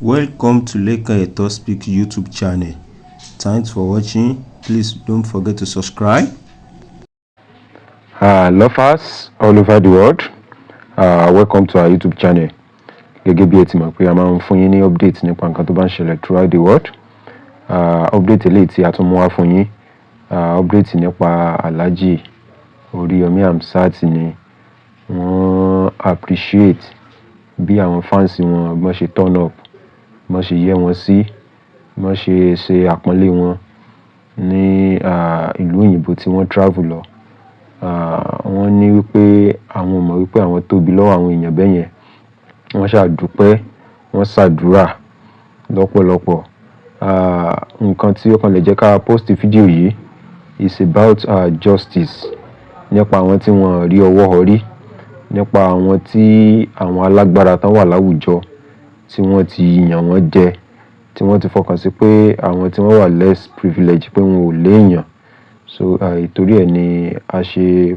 Welcome to Leka Eto Speak YouTube channel. Thanks for watching. Please don't forget to subscribe. Lovers all over the world, welcome to our YouTube channel. Gẹ́gẹ́ bí ẹ ti mọ̀ pé a máa ń fún yín ní update nípa nǹkan tó bá ń ṣẹlẹ̀ throughout the world. Update eléyìí tí a tún mú wá fún yín, update nípa Alhaji Oriyomi Hamzat ni. Wọ́n appreciate bí àwọn fans wọn bọ́n ṣe turn up, bọ́n ṣe yẹ wọn sí, bọ́n ṣe àpọ́nlé wọn ní ìlú òyìnbó tí wọ́n travel lọ. Wọ́n ní wípé àwọn mọ̀ wípé àwọn tóbi lọ́wọ́ àwọn èèyàn bẹ́yẹn. Wọ́n ṣàdúpẹ́, wọ́n ṣàdúrà lọ́pọ̀lọpọ̀. Nǹkan tí ó kàn lè jẹ́ ká post fídíò yìí is about justice, nípa àwọn tí wọ́n rí ọwọ́ họrí, nípa àwọn tí àwọn alágbára tán wà láwùjọ tí wọ́n ti yàn wọ́n jẹ, tí wọ́n ti fọkàn sí pé àwọn tí wọ́n wà less privileged pé wọn ò léèyàn. So ìtorí ẹ̀ ni a ṣe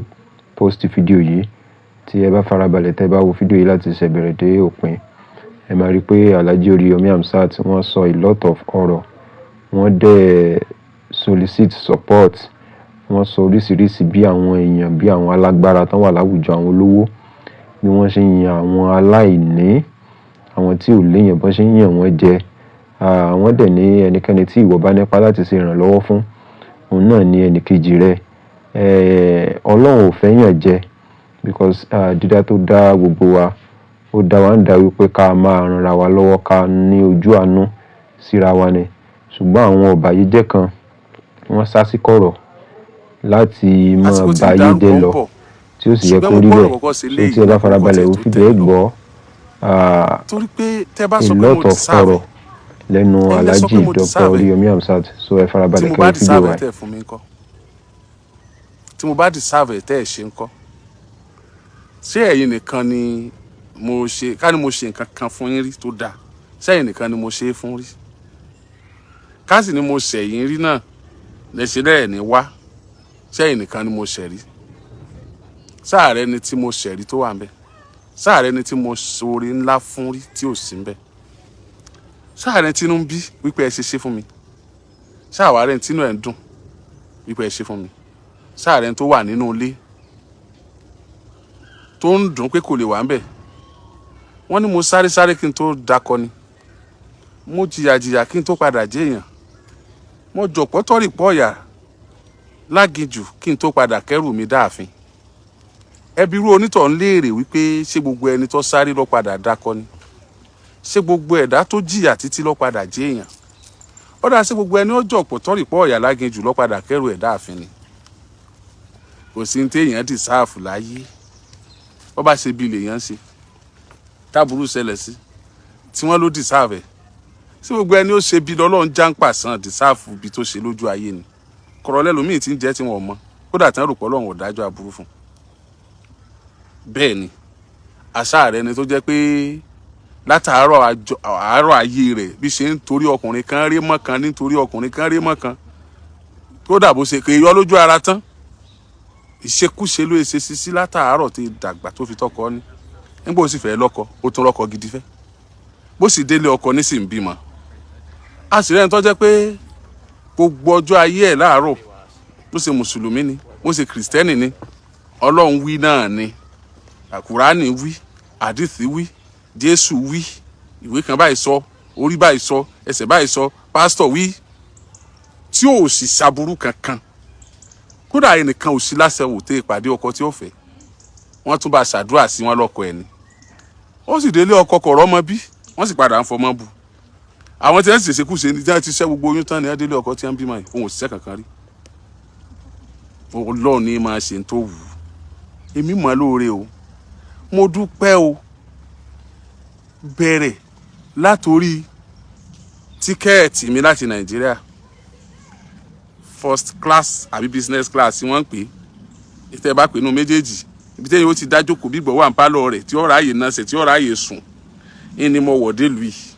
post fídíò yìí. Tí ẹ bá farabalẹ̀ tẹ́ bá wo fídíò yìí láti ṣe bẹ̀rẹ̀ dé òpin, ẹ máa rí pé Alhaji Oriyomi Hamzat wọ́n sọ a lot of ọ̀rọ̀. Wọ́n dẹ̀ solicit support. Wọ́n sọ oríṣiríṣi bí àwọn èèyàn, bí àwọn alágbára tán wà láwùjọ, àwọn olówó, bí wọ́n ṣe ń yan àwọn aláìní, àwọn tí ò léèyàn bọ́n ṣe ń yàn wọ́n jẹ. Wọ́n dẹ̀ ní ẹnikẹ́ni tí ìwọ bá nípa láti ṣe ìrànlọ́wọ́ fún, òun náà ni ẹnìkejì rẹ̀. Ọlọ́run ò fẹ́ yàn jẹ, because dídá tó dá gbogbo wa, ó dá wa ń dá wípé ká máa ranra wa lọ́wọ́, ká ní ojú àánú síra wa ni. Ṣùgbọ́n àwọn ọ̀bàyéjẹ́ kan wọ́n sá sí kọ̀rọ̀ láti máa báyé jẹ́ lọ, tí ó sì yẹ kó rí bẹ́ẹ̀. So tí ẹ bá farabalẹ̀ wo fídíò ẹ gbọ́ a lot of ọ̀rọ̀ lẹ́nu Alhaji Dr. Oriyomi Hamzat. So ẹ farabalẹ̀ kẹ́ fídíò wa. Tí mo bá deserve ẹ̀ tẹ́ ẹ̀ ṣe ń kọ́, ṣé ẹ̀yin nìkan ni mo ṣe, ká ní mo ṣe nǹkan kan fún yín rí tó dáa, ṣé ẹ̀yin nìkan ni mo ṣe é fún rí? Ká sì ni mo ṣẹ̀ yín rí náà lẹ́ṣẹ̀ lẹ́ẹ̀ ní wá, ṣé ẹ̀yin nìkan ni mo ṣẹ̀ rí? Sáàrẹ́ ni tí mo ṣẹ̀ rí tó wà ń bẹ̀? Sáàrẹ́ ni tí mo ṣoore ńlá fún rí tí ò sí ń bẹ̀? Sáàrẹ́ tí inú ń bí wípé ẹ ṣe fún mi? Sáàwárẹ́ tí inú ẹ̀ ń dùn wípé ẹ ṣe fún mi? Sáàrẹ́ tó wà nínú ilé tó ń dùn pé kò lè wà ń bẹ̀? Wọ́n ní mo sáré kí n tó dakọ ni, mo jìyà kí n tó padà jẹ́ èèyàn, mo jọ̀pọ̀ tọ́rì pọ̀ ọ̀yà láginjù kí n tó padà kẹ́rù mi dáàfin. Ẹbí irú onítọ̀ ń léèrè wípé ṣé gbogbo ẹni tó sáré ló padà dakọ ni? Ṣé gbogbo ẹ̀dá tó jìyà títí ló padà jẹ́ èèyàn? Ó dá sí gbogbo ẹni ó jọ̀pọ̀ tọ́rì pọ̀ ọ̀yà láginjù ló padà kẹ́rù ẹ̀ dáàfin ni? Kò sí ní téèyàn dìsáàfù láyé. Bó bá ṣe bí lèèyàn ṣe, táburú ṣẹlẹ̀ sí, tí wọ́n ló dìsáàfù ẹ̀. Sí gbogbo ẹni ó ṣe bí lọ́lọ́run jáǹpà sàn dìsáàfù bí tó ṣe lójú ayé ni? Kọ̀rọ̀lẹ́ lómi tí ń jẹ́ tí wọ́n mọ̀, kódà tí wọ́n rò pé Ọlọ́run ò dájọ́ aburú fún. Bẹ́ẹ̀ ni, àṣà rẹ̀ ni tó jẹ́ pé látàárọ̀ ayé rẹ̀ bí ṣe ń torí ọkùnrin kan rí mọ́ kan, nítorí ọkùnrin kan rí mọ́ kan, tó dàbò ṣe kè yọ lójú ara tán. Ìṣekúṣe ló ṣe sí látàárọ̀ tí dàgbà tó fi tọkọ ní. Nígbà ó sì fẹ́ lọ́kọ, ó tún lọ́kọ gidi fẹ́. Bó sì délé ọkọ ní sì ń bímọ. A sì rẹ́ni tó jẹ́ pé gbogbo ọjọ́ ayé ẹ̀ láàárọ̀, bó ṣe mùsùlùmí ni, bó ṣe kìrìsìtẹ́nì ni, Ọlọ́run wí náà ni, Kùránì wí, àdìsí wí, Jésù wí, ìwé kan báyìí sọ, orí báyìí sọ, ẹsẹ̀ báyìí sọ, pásítọ̀ wí, tí ò sì ṣaburú kankan. Kódà ẹnìkan ò sí láṣẹ wò tẹ́ ìpàdé ọkọ tí ó fẹ́. Wọ́n tún bá ṣàdúrà sí wọn lọ́kọ ẹni. Ó sì délé ọkọ kọ̀rọ̀ ọmọ bí, wọ́n sì padà ń fọmọ bu. Àwọn tí wọ́n sì ṣekúṣe ní tí wọ́n ti ṣẹ́ gbogbo oyún tán ni wọ́n délé ọkọ tí wọ́n bímọ yìí, òun ò ṣiṣẹ́ kankan rí. Ọlọ́run ní máa ṣe ń tó wù ú. Èmi mọ̀ lóore o, mo dúpẹ́ o. Bẹ̀rẹ̀ látorí tíkẹ́ẹ̀tì mi láti Nàìjíríà, first class àbí business class tí wọ́n ń pè é. Ìtẹ́ bá pè nínú méjèèjì, ibi tẹ́yìn ó ti dájókòó bí gbọ̀ wà ń pálọ̀ rẹ̀ tí ó ráàyè náà ṣe, tí ó ráàyè sùn. Ní mo wọ̀ dé lu yìí.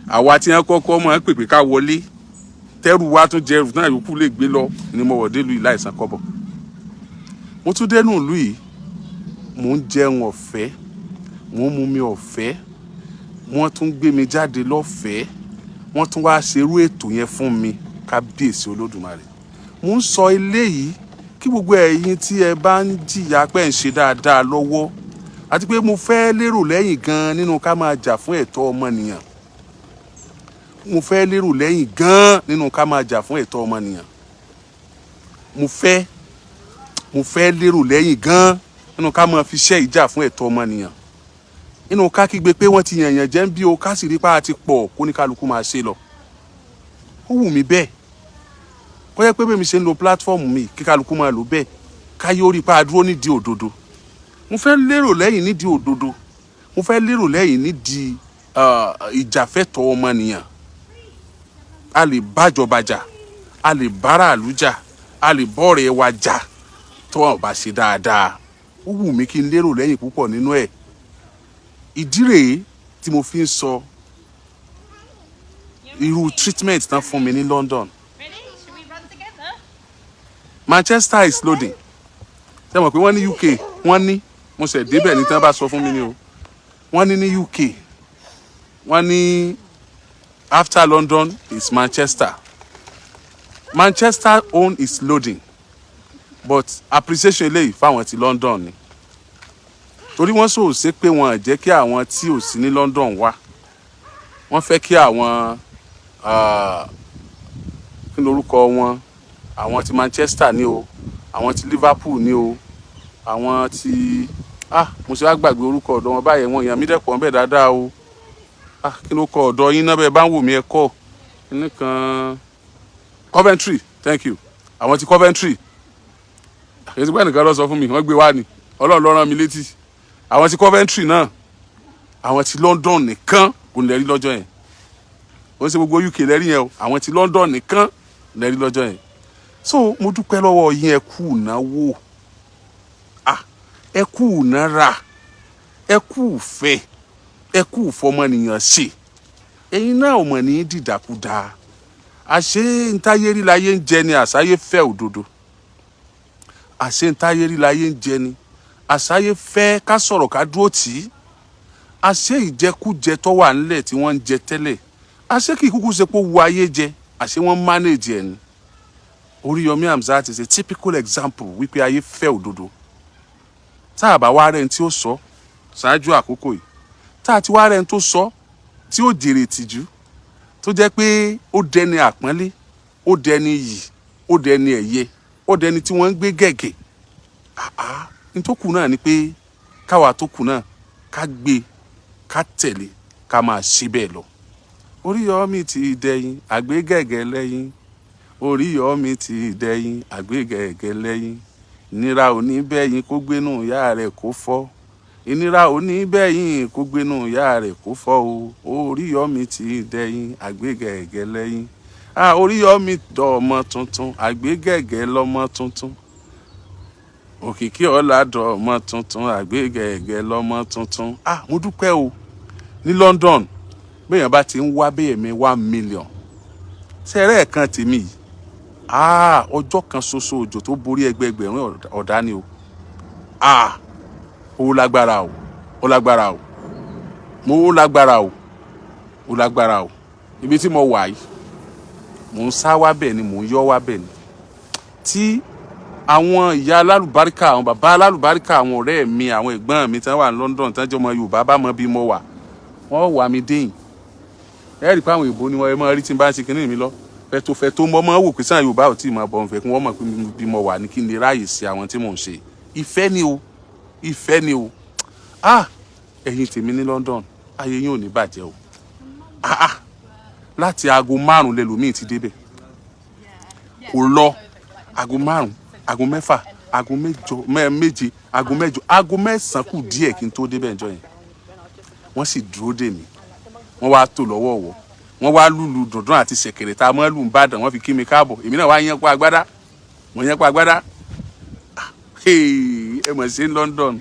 Àwa tí wọ́n kọ́kọ́ mọ̀ ń pèpè ká wọlé, tẹ́rù wa tún jẹrù náà yòókù lè gbé lọ, ní mo wọ̀ dé lu yìí láìsan kọ́bọ̀. Mo tún dénú ìlú yìí, mò ń jẹun ọ̀fẹ́, mò ń mumi ọ̀fẹ́, wọ́n tún gbé mi jáde lọ́fẹ̀ẹ́, wọ́n tún wá ṣerú ètò yẹn fún mi. Kábíyèsí Olódùmarè. Mo ń sọ eléyìí kí gbogbo ẹ̀yin tí ẹ bá ń jìyà pé ń ṣe dáadáa lọ́wọ́, àti pé mo fẹ́ lérò lẹ́yìn gan nínú ká máa jà fún ẹ̀tọ́ ọmọnìyàn. Mo fẹ́ lérò lẹ́yìn gan nínú ká máa jà fún ẹ̀tọ́ ọmọnìyàn. Mo fẹ́ lérò lẹ́yìn gan nínú ká máa fi ṣẹ́ ìjà fún ẹ̀tọ́ ọmọnìyàn. Nínú ká kígbe pé wọ́n ti yànyàn jẹ́ ń bí o, ká sì rí pa àti pọ̀ kó ní kálukú máa ṣe lọ. Ó wù mí bẹ́ẹ̀. Kó jẹ́ pé bí mi ṣe ń lo platform mi kí kálukú máa lò bẹ́ẹ̀, ká yóò rí pa dúró nídìí òdodo. Mo fẹ́ lérò lẹ́yìn nídìí òdodo. Mo fẹ́ lérò lẹ́yìn nídìí ìjàfẹ́tọ̀ ọmọnìyàn. A lè bájọba jà, a lè báràlú jà, a lè bọ́ọ̀rẹ́ wa jà tó wọn bá ṣe dáadáa. Ó wù mí kí n lérò lẹ́yìn púpọ̀ nínú ẹ̀. Ìdí rèé tí mo fi ń sọ irú treatment tán fún mi ní London. Manchester is loading. Ṣé mọ̀ pé wọ́n ní UK, wọ́n ní mo ṣẹ̀ débẹ̀ ní tí wọ́n bá sọ fún mi ní o. Wọ́n ní UK, wọ́n ní after London is Manchester. Manchester own is loading, but appreciation eléyìí fáwọn ti London ni. Torí wọ́n sọ ṣe pé wọ́n jẹ́ kí àwọn tí ò sí ní London wá. Wọ́n fẹ́ kí àwọn kí lorúkọ wọn, àwọn ti Manchester ni o, àwọn ti Liverpool ni o, àwọn ti mo ṣe wá gbàgbé orúkọ ọ̀dọ̀ wọn báyẹn, wọn èèyàn mi dẹ̀pọ̀ ń bẹ̀ dáadáa o. Kí ló kọ ọ̀dọ̀ yín náà bẹ́ẹ̀ bá ń wò mí ẹ kọ́ nìkan Coventry, thank you. Àwọn ti Coventry. Èsì pé nìkan lọ sọ fún mi, wọ́n gbé wá ni, Ọlọ́run ló rán mi létí. Àwọn ti Coventry náà, àwọn ti London nìkan kò lè rí lọ́jọ́ yẹn. Ó ń ṣe gbogbo UK lẹ́rí yẹn o, àwọn ti London nìkan lè rí lọ́jọ́ yẹn. So mo dúpẹ́ lọ́wọ́ yín, ẹ kú ìnáwó, ẹ kú ìnára, ẹ kú ìfẹ́, ẹ kú ìfọmọnìyàn ṣe. Ẹ̀yin náà ò mọ̀ ní dìdàkudà. Àṣé ntáyé rí láyé ń jẹ ni àṣáyé fẹ́ òdodo. Àṣé ntáyé rí láyé ń jẹ ni àṣáyé fẹ́ ká sọ̀rọ̀ ká dúró tì í. Àṣé ìjẹkújẹ tó wà nílẹ̀ tí wọ́n ń jẹ tẹ́lẹ̀, àṣé kì í kúkú ṣe pé wo ayé jẹ, àṣé wọ́n manage ẹ̀ ni. Oriyomi Hamzat is a typical example wípé ayé fẹ́ òdodo. Tá a bá wá rẹ̀ ń tí ó sọ ṣáájú àkókò yìí, tá a ti wá rẹ̀ ń tó sọ tí ó jèrè tìjú, tó jẹ́ pé ó dẹni àpọ́nlé, ó dẹni yìí, ó dẹni ẹ̀yẹ, ó dẹni tí wọ́n ń gbé gẹ̀gẹ̀. Ní tó kù náà ni pé káwa tó kù náà ká gbé, ká tẹ̀lé, ká máa ṣe bẹ́ẹ̀ lọ. Oriyomi ti dẹ̀yìn, àgbégẹ̀gẹ̀ lẹ́yìn. Oriyomi ti dẹ̀yìn, àgbégẹ̀gẹ̀ lẹ́yìn. Ìnira ò ní bẹ́yìn kó gbénú ìyá rẹ̀ kó fọ́. Ìnira ò ní bẹ́yìn kó gbénú ìyá rẹ̀ kó fọ́ o. Oriyomi ti dẹ̀yìn, àgbégẹ̀gẹ̀ lẹ́yìn. Oriyomi dọ̀ọ̀mọ tuntun, àgbégẹ̀gẹ̀ lọ́mọ tuntun. Òkìkí ọlá dọ̀ọ̀mọ tuntun, àgbégẹ̀gẹ̀ lọ́mọ tuntun. Mo dúpẹ́ o. Ní London, béèyàn bá ti ń wá béèyàn mi 1 million. Ṣẹ́rẹ́ ẹ̀kan tèmi yìí. Ọjọ́ kan ṣoṣo òjò tó borí ẹgbẹẹgbẹ̀rún ọ̀dá ni o. Ó lágbára o. Ó lágbára o. Ó lágbára o. Ó lágbára o. Ibi tí mo wà yìí, mò ń sá wá bẹ́ẹ̀ ni, mò ń yọ́ wá bẹ́ẹ̀ ni. Tí àwọn ìyá alálùbáríkà, àwọn bàbá alálùbáríkà, àwọn ọ̀rẹ́ mi, àwọn ẹ̀gbọ́n mi tí wọ́n wà ní London tí wọ́n jẹ́ ọmọ Yorùbá bá mọ bí mo wà, wọ́n wà mí déyìn. Ẹ rí pé àwọn ìbò ni wọ́n máa rí tí n bá ń ṣe kinní mi lọ. Fẹ́ tó mọ́ wò pé sáà Yorùbá ò tí ì máa bọ̀ ń fẹ́ kí wọ́n mọ̀ pé bí mo wà ní kí n lè ráàyè sí àwọn tí mò ń ṣe. Ìfẹ́ ni o. Ìfẹ́ ni o. Ẹ̀yin tèmi ní London, ayé yín ò ní bàjẹ́ o. Láti aago 5 lẹ́lòmíì ti débẹ̀. Kò lọ aago 5, aago 6, aago 7, aago 8, aago 9 kù díẹ̀ kí n tó débẹ̀ ńjọ́ yẹn. Wọ́n sì dúró dè mí. Wọ́n wá tò lọ́wọ́ọ̀wọ́. Wọ́n wá lùlù dùndún àti ṣẹ̀kẹ̀rẹ̀ tá a mọ́ lù ń bàdàn, wọ́n fi kí mi káàbọ̀. Èmi náà wá yẹn pa agbádá. Mo yẹn pa agbádá. Ẹ mọ̀ sí London.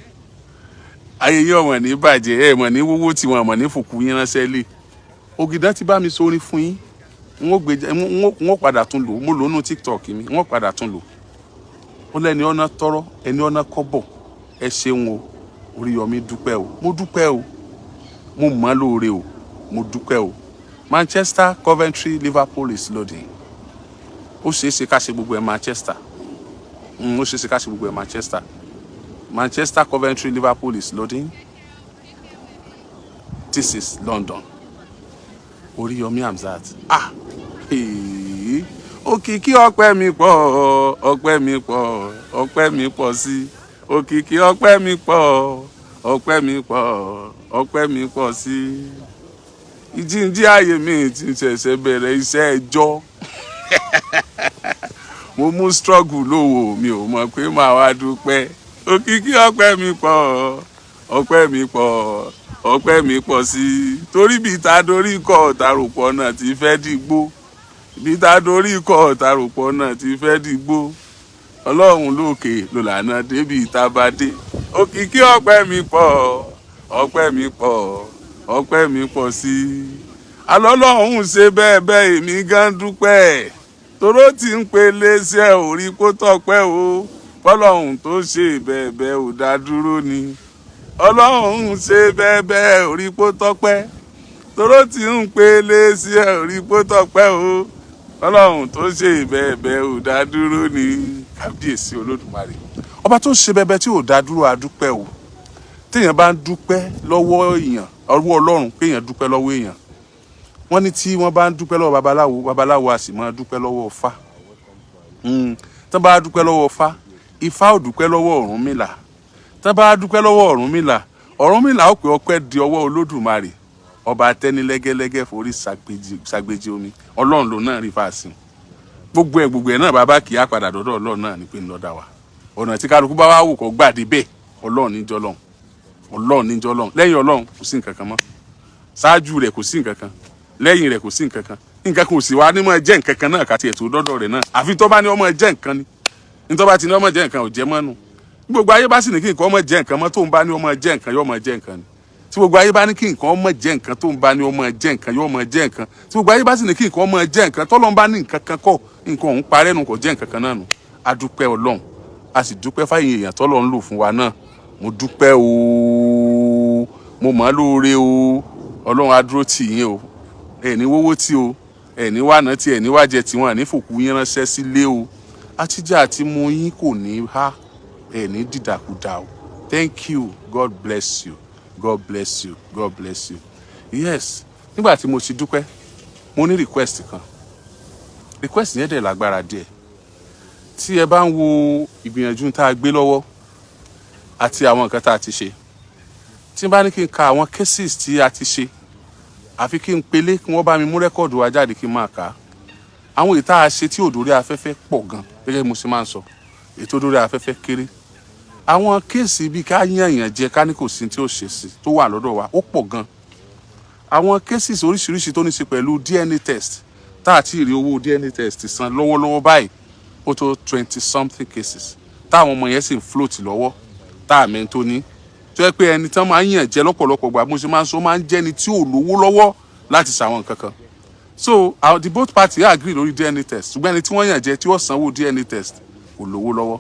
Ayé yín ọmọ ní bàjẹ́, ẹ mọ̀ ní wúwú tí wọ́n mọ̀ ní fòkú yín ránṣẹ́ lé. Ògìdán ti bá mi sórí fún yín. Wọ́n padà tún lò. Mo lò nínú TikTok mi. Wọ́n padà tún lò. Ó lẹ́ni ọ̀nà tọrọ, ẹni ọ̀nà kọ́bọ̀. Ẹ ṣeun o. Oriyomi dúpẹ́ o. Mo dúpẹ́ o. Mo mọ̀ lóore o. mo dúpẹ́ o. Manchester, Coventry, Liverpool is loading. Ó ṣeé ṣe ká ṣe gbogbo ẹ̀ Manchester. Ó ṣeé ṣe ká ṣe gbogbo ẹ̀ Manchester. Manchester, Coventry, Liverpool is loading. This is London. Oriyomi Hamzat. Òkìkí ọpẹ́ mi pọ̀, ọpẹ́ mi pọ̀, ọpẹ́ mi pọ̀ sí. Òkìkí ọpẹ́ mi pọ̀, ọpẹ́ mi pọ̀, ọpẹ́ mi pọ̀ sí. Ìjíǹjí ayé mi ti ṣẹ̀ṣẹ̀ bẹ̀rẹ̀ iṣẹ́ ẹjọ́. Mo mú struggle lówó mi ò mọ̀ pé màá wá dúpẹ́. Òkìkí ọpẹ́ mi pọ̀, ọpẹ́ mi pọ̀, ọpẹ́ mi pọ̀ sí. Torí bí ta dorí kọ ọ̀tàròpọ̀ náà ti fẹ́ dìgbò. Bí ta dorí kọ ọ̀tàròpọ̀ náà ti fẹ́ dìgbò. Ọlọ́run lókè ló lànà débi ìta bá dé. Òkìkí ọpẹ́ mi pọ̀, ọpẹ́ mi pọ̀, ọpẹ́ mi pọ̀ sí. Alọ́lọ́run ṣe bẹ́ẹ̀ bẹ́ẹ̀ èmi gan dúpẹ́. Toro ti ń pele iṣẹ́ orí kó tọ́pẹ́ o. Fọlọ́run tó ṣe bẹ́ẹ̀ bẹ́ẹ̀ ò dá dúró ni. Ọlọ́run ṣe bẹ́ẹ̀ bẹ́ẹ̀ orí kó tọ́pẹ́. Toro ti ń pele iṣẹ́ orí kó tọ́pẹ́ o. Ọlọ́run tó ṣe bẹ́ẹ̀ bẹ́ẹ̀ ò dá dúró ni. Kábíyèsí Olódùmarè. Ọba tó ṣe bẹ́ẹ̀ bẹ́ẹ̀ tí ò dá dúró a dúpẹ́ o. Téèyàn bá ń dúpẹ́ lọ́wọ́ èèyàn, ọwọ́ Ọlọ́run kéèyàn dúpẹ́ lọ́wọ́ èèyàn. Wọ́n ní tí wọ́n bá ń dúpẹ́ lọ́wọ́ babaláwo, babaláwo a sì máa dúpẹ́ lọ́wọ́ Ifá. Tán bá dúpẹ́ lọ́wọ́ Ifá, Ifá ò dúpẹ́ lọ́wọ́ Ọ̀rúnmìlà. Tán bá dúpẹ́ lọ́wọ́ Ọ̀rúnmìlà, Ọ̀rúnmìlà ó pé ọpẹ́ di ọwọ́ Olódùmarè. Ọba tẹ́ni lẹ́gẹ́lẹ́gẹ́ forí ṣàgbéjì omi. Ọlọ́run ló náà rí fàásìn. Gbogbo ẹ̀ náà bàbá kì í àpàdà dọ́dọ̀ Ọlọ́run náà ní pé ń lọ́dà wa. Ọ̀nà tí kálukú bá wá wò kó gbàdé bẹ́ẹ̀, Ọlọ́run ní jọlọ́run. Ọlọ́run ní jọlọ́run. Lẹ́yìn Ọlọ́run kò sí nǹkan kan mọ́. Ṣáájú rẹ̀ kò sí nǹkan kan. Lẹ́yìn rẹ̀ kò sí nǹkan kan. Nǹkan kan ò sì wá ní mọ́ jẹ́ nǹkan kan náà kàti ètò dọ́dọ̀ rẹ̀ náà. Àfi tó bá ní ọmọ jẹ́ nǹkan ni. Ní tó bá ti ní ọmọ jẹ́ nǹkan ò jẹ́ mọ́nu. Gbogbo ayé bá sì ní kí nǹkan ọmọ jẹ́ nǹkan mọ́ tó ń bá ní ọmọ jẹ́ nǹkan yóò mọ jẹ́ nǹkan ni. Tí gbogbo ayé bá ní kí nǹkan ọmọ jẹ́ nǹkan tó ń bá ní ọmọ jẹ́ nǹkan yóò mọ jẹ́ nǹkan. Tí gbogbo ayé bá sì ní kí nǹkan ọmọ jẹ́ nǹkan tọ́lọ́run bá ní nǹkan kan kọ́ nǹkan òun parẹ́ nu kò jẹ́ nǹkan kan náà nu. A dúpẹ́ Ọlọ́run. A sì dúpẹ́ fáyìn èèyàn tọ́lọ́run lò fún wa náà. Mo dúpẹ́ o. Mo mọ̀ lóore o. Ọlọ́run á dúró tì yín o. Ẹni wówó tí o. Ẹni wá ná tí ẹni wá jẹ tí wọn ní fòkú yín ránṣẹ́ sílé o. Àtijọ́ àti mu yín kò ní há. Ẹni dìdàkudà o. Thank you. God bless you. God bless you. God bless you. Yes. Nígbà tí mo ti dúpẹ́, mo ní request kan. Request yẹn dẹ̀ lágbára díẹ̀. Tí ẹ bá ń wo ìgbìyànjú tá a gbé lọ́wọ́ àti àwọn nǹkan tá a ti ṣe. Tí n bá ní kí n ka àwọn cases tí a ti ṣe, àfi kí n pele kí wọ́n bá mi mú rẹ́kọ̀dù wa jáde kí n máa kà á. Àwọn èyí tá a ṣe tí ò dórí afẹ́fẹ́ pọ̀ gan, gẹ́gẹ́ bí mo ṣe máa ń sọ. Èyí tó dórí afẹ́fẹ́ kéré. Àwọn kéèsì bíi ká yàn yàn jẹ ká ní kò sí tí ó ṣe sí tó wà lọ́dọ̀ wa ó pọ̀ gan. Àwọn cases oríṣiríṣi tó ní ṣe pẹ̀lú DNA test tá a ti rí owó DNA test san lọ́wọ́lọ́wọ́ báyìí ó tó 20 something cases táwọn ọmọ yẹn sì ń float lọ́wọ́ tá a mẹ́ni tó ní. Tó yẹ pé ẹni tán máa ń yàn jẹ lọ́pọ̀lọpọ̀ gbà mo ṣe máa ń sọ máa ń jẹ́ni tí ò lówó lọ́wọ́ láti ṣàwọn nǹkan kan. So the both parties agree lórí DNA test ṣùgbọ́n ẹni tí wọ́n yàn jẹ tí wọ́n sanwó DNA test kò lówó lọ́wọ́.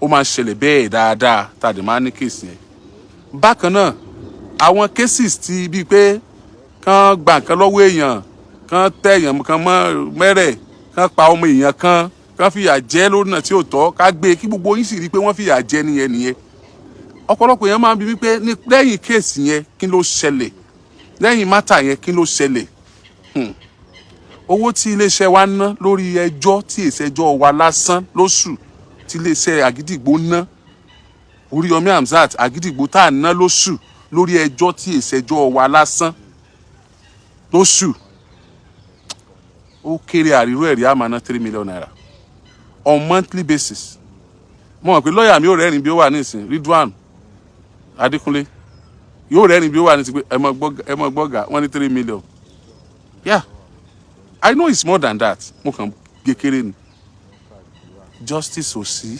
Ó máa ń ṣẹlẹ̀ bẹ́ẹ̀ dáadáa tá a dẹ̀ máa ń ní kéèsì yẹn. Bákan náà àwọn cases ti bíi pé kán gba nǹkan lọ́wọ́ èèyàn kán tẹ èèyàn kan mọ́ mẹ́rẹ̀ kán pa ọmọ èèyàn kan kán fìyà jẹ lónà tí ò tọ́ ká gbé kí gbogbo yín sì rí i pé wọ́n fìyà jẹ nìyẹn. Ọ̀pọ̀lọpọ̀ èèyàn máa ń bi mí pé lẹ́yìn kéèsì yẹn kí ló ṣẹlẹ̀ lẹ́yìn mátà yẹn kí ló ṣẹlẹ̀. Owó tí iléeṣẹ́ wa ná lórí ẹjọ́ tí ìṣẹ́jọ́ wa lásán lóṣù tí iléeṣẹ́ Àgídìgbò ná Oriyomi Hamzat Àgídìgbò tá à ná lóṣù lórí ẹjọ́ tí ìṣẹ́jọ́ wa lásán lóṣù ó kéré àríró ẹ̀rí àmà ná 3 million naira on monthly basis. Mo mọ̀ pé lọ́ọ̀yà mi ò rẹ́rìn bí ó wà nísìn Ridwan Adékúnlé yóò rẹ́rìn bí ó wà nísìn pé ẹ mọ̀ gbọ́gà wọ́n ní 3 million. Yeah, I know it's more than that. Mo kàn gé kéré ni. Justice ò sí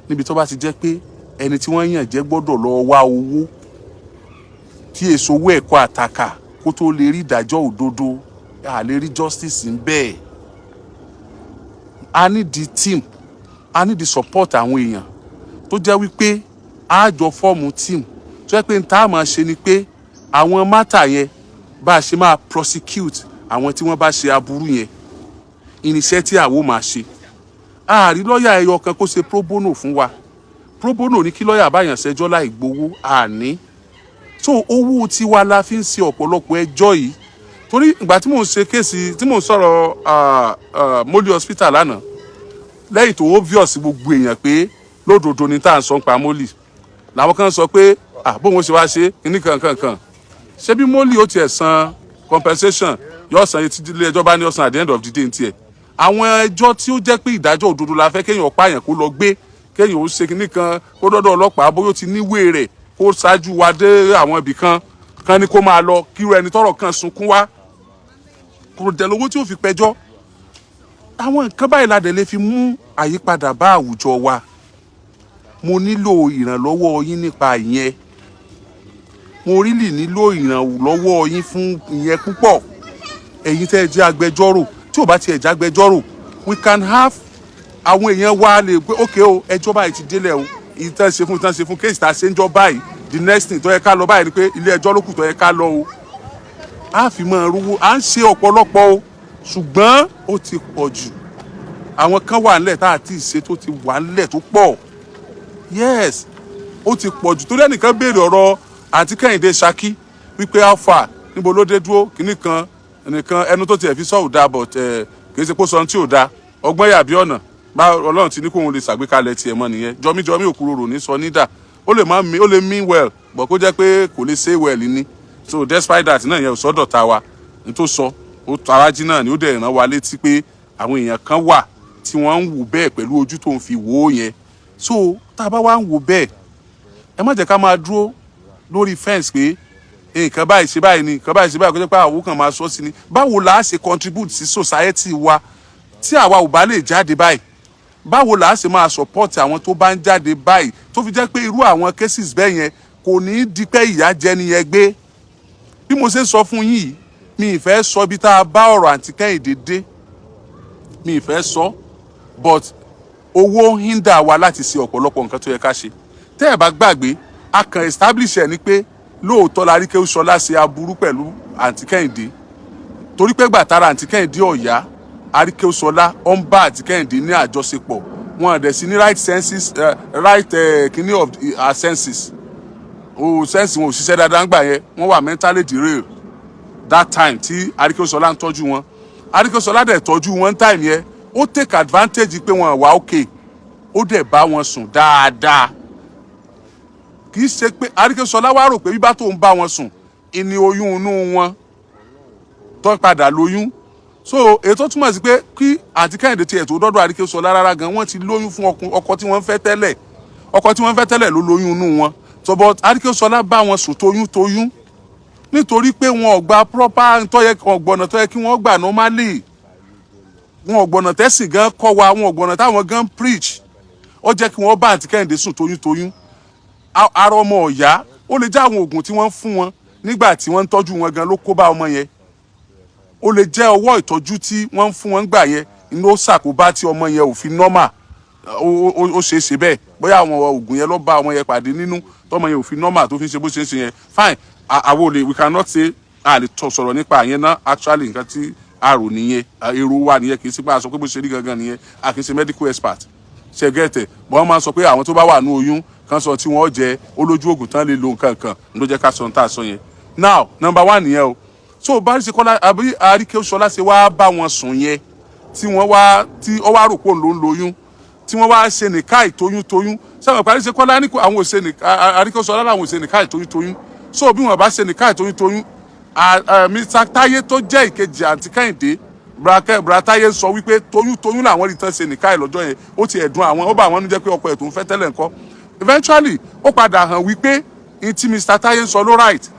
níbi tó bá ti jẹ́ pé ẹni tí wọ́n yàn jẹ́ gbọ́dọ̀ lọ wá owó tí èso owó ẹ̀kọ́ àtàkà kó tó lè rí ìdájọ́ òdodo a lè rí justice ń bẹ́ẹ̀. I need the team, I need the support àwọn èèyàn tó jẹ́ wípé a jọ fọ́ọ̀mù team tó jẹ́ pé n tá a máa ṣe ni pé àwọn mátà yẹn bá a ṣe máa prosecute àwọn tí wọ́n bá ṣe aburú yẹn irinṣẹ́ tí àwo máa ṣe ààrí lọ́ọ̀yà ẹyọ kan kó ṣe pro bono fún wa pro bono ní kí lọ́ọ̀yà báyàn ṣẹjọ́ láì gbowó àní so owó tiwa la fi ń ṣe ọ̀pọ̀lọpọ̀ ẹjọ́ yìí torí ìgbà tí mò ń ṣe kéèsì tí mò ń sọ̀rọ̀ Moli hospital lánàá lẹ́yìn tó obvious gbogbo èèyàn pé lódodo ni tá à ń sọ pa Moli làwọn kan sọ pé bóun ó ṣe wá ṣe kíní kankan ṣé bí Moli ó tiẹ̀ san compensation yóò san etí ilé ẹjọ́ bá ní ọ̀sán at the end of the day tiẹ̀ àwọn ẹjọ́ tí ó jẹ́ pé ìdájọ́ òdodo la fẹ́ kéèyàn pààyàn kó lọ gbé kéèyàn ó ṣe kíní kan kó dọ́dọ̀ ọlọ́pàá bóyá ó ti níwèé rẹ̀ kó ṣáájú wa dé àwọn ibì kan ní kó máa lọ kíru ẹni tọ́rọ̀ kan sunkún wá kò dẹ̀ lówó tí ó fi pẹjọ́ àwọn nǹkan báyìí la dẹ̀ lè fi mú àyípadà bá àwùjọ wa mo nílò ìrànlọ́wọ́ yín nípa ìyẹn mo really nílò ìrànlọ́wọ́ yín fún ìyẹn púpọ̀ ẹ̀yin tẹ́ ẹ jẹ́ agbẹjọ́rò tí ò bá tiẹ̀ jẹ́ agbẹjọ́rò we can have àwọn èèyàn wa lè gbé ókè o ẹjọ́ báyìí ti délẹ̀ o ìtàn ṣe fún kéèsì tá a ṣe ń jọ báyìí the next thing tó yẹ ká lọ báyìí ni pé ilé ẹjọ́ ló kù tó yẹ ká lọ o a fi máa rówó à ń ṣe ọ̀pọ̀lọpọ̀ o ṣùgbọ́n ó ti pọ̀ jù àwọn kan wà nílẹ̀ tá a ti ṣe tó ti wà nílẹ̀ tó pọ̀ yes ó ti pọ̀ jù torí ẹnìkan béèrè ọ̀rọ̀ àǹtí Kẹ́hìndé Ṣakí wípé alpha níbo ló dé dúró kìíní kan ẹnìkan ẹnu tó tiẹ̀ fi sọ ò dáa but kì í ṣe kó sọ tí ò dáa ọgbọ́n yàbí ọ̀nà bá Ọlọ́run ti ní kóun lè ṣàgbékalẹ̀ tiẹ̀ mọ́ nìyẹn jọmíjọmí òkúròrò ní sọ nídà ó lè mean well but kó jẹ́ pé kò lè say well ni so despite that náà yẹn ò sọ́dọ̀ ta wa ní tó sọ ó Alhaji náà ni ó dẹ̀ ràn wá létí pé àwọn èèyàn kan wà tí wọ́n ń wò bẹ́ẹ̀ pẹ̀lú ojú tó ń fi wò ó yẹn so tá a bá wá ń wò bẹ́ẹ̀ ẹ má jẹ́ ká máa dúró lórí fence pé nǹkan báyìí ṣe báyìí ni nǹkan báyìí ṣe báyìí kó jẹ́ pé àwọn kan máa sọ sí ni báwo la ṣe contribute sí society wa tí àwa ò bá lè jáde báyìí báwo la ṣe máa support àwọn tó bá ń jáde báyìí tó fi jẹ́ pé irú àwọn cases bẹ́ẹ̀ yẹn kò ní í di pé ìyà jẹ ni yẹn gbé bí mo ṣe sọ fún yín mi ì fẹ́ sọ bí tá a bá ọ̀rọ̀ àǹtí Kẹ́hìndé dé mi ì fẹ́ sọ but owó hinder wa láti ṣe ọ̀pọ̀lọpọ̀ nǹkan tó yẹ ká ṣe tẹ́ ẹ̀ bá gbàgbé a kàn establish ẹ̀ ni pé lóòótọ́ la rí kéwú Ṣọlá ṣe aburú pẹ̀lú àǹtí Kẹ́hìndé torí pé gbàtara àǹtí Kẹ́hìndé ọ̀yá àríkéwú Ṣọlá ó ń bá àǹtí Kẹ́hìndé ní àjọṣepọ̀ wọn àdẹ̀ sí ní right senses kini of our senses o sense wọn ò ṣiṣẹ́ dáadáa ń gbà yẹn wọ́n wà mentally derailed that time tí àríkéwú Ṣọlá ń tọ́jú wọn àríkéwú Ṣọlá dẹ̀ tọ́jú wọn time yẹn ó take advantage pé wọn wà okay ó dẹ̀ bá wọn sùn dáadáa kì í ṣe pé àríkéwú Ṣọlá wá rò pé bíbá tó ń bá wọn sùn ìní oyún inú wọn tó padà lóyún so ètò túmọ̀ sí pé kí àǹtí Kẹ́hìndé tiẹ̀ tó dọ́dọ̀ àríkéwú Ṣọlá rárá gan wọ́n ti lóyún fún ọkọ tí wọ́n fẹ́ tẹ́lẹ̀ ló lóyún inú wọn so but àríkéwú Ṣọlá bá wọn sùn toyún nítorí pé wọn ò gba proper ọgbọ̀nà tó yẹ kí wọ́n gbà normally wọn ọgbọ̀nà tẹ́sìn gan kọ́ wa wọn ọgbọ̀nà táwọn gan preach ó jẹ́ kí wọ́n bá àǹtí Kẹ́hìndé sùn toyún ara ọmọ ọ̀yá ó lè jẹ́ àwọn oògùn tí wọ́n ń fún wọn nígbà tí wọ́n ń tọ́jú wọn gan ló kó bá ọmọ yẹn ó lè jẹ́ ọwọ́ ìtọ́jú tí wọ́n ń fún wọn gbà yẹn inú ó ṣàkóbá tí ọmọ yẹn ò fi normal ó ṣe é ṣe bẹ́ẹ̀ bóyá àwọn oògùn yẹn ló bá ọmọ yẹn pàdé nínú tọmọ yẹn ò fi normal tó fi ń ṣe bó ṣe ń ṣe yẹn fine àwọn olè we cannot say a lè sọ̀rọ̀ nípa yẹn náà actually nǹkan tí a rò nìyẹn èrò wa nìyẹn kì í sí pé a sọ pé bó ṣe rí gangan nìyẹn a kì í ṣe medical expert ṣe gẹ́tẹ̀ bọ́n wọ́n máa sọ pé àwọn tó bá wà ní oyún kan sọ tí wọ́n jẹ olójú oògùn tán lè lo nǹkan kan ló jẹ́ ká sọ tá a sọ yẹn now number one nìyẹn o so bá ṣe kọ́lá àbí àríkéwú Ṣọlá ṣe wá bá wọn sùn yẹn tí ó wá rò pé òun ló ń lóyún tí wọ́n wá ṣe nìka ìtoyún sábà parí ṣe kọ́lá ní àwọn òṣè àríkéwú Ṣọlá làwọn òṣè nìka ìtoyún so bí wọ́n bá ṣe nìka ìtoyún Mr. Táyé tó jẹ́ ìkejì àǹtí Kẹ́hìndé bra Táyé sọ wípé toyún làwọn rí tán ṣe nìka ìlọ́jọ́ yẹn ó ti ẹ̀dùn àwọn ó bá àwọn jẹ́ pé ọkọ ẹ̀ tó ń fẹ́ tẹ́lẹ̀ ńkọ́ eventually ó padà hàn wípé ní tí Mr. Táyé sọ ló right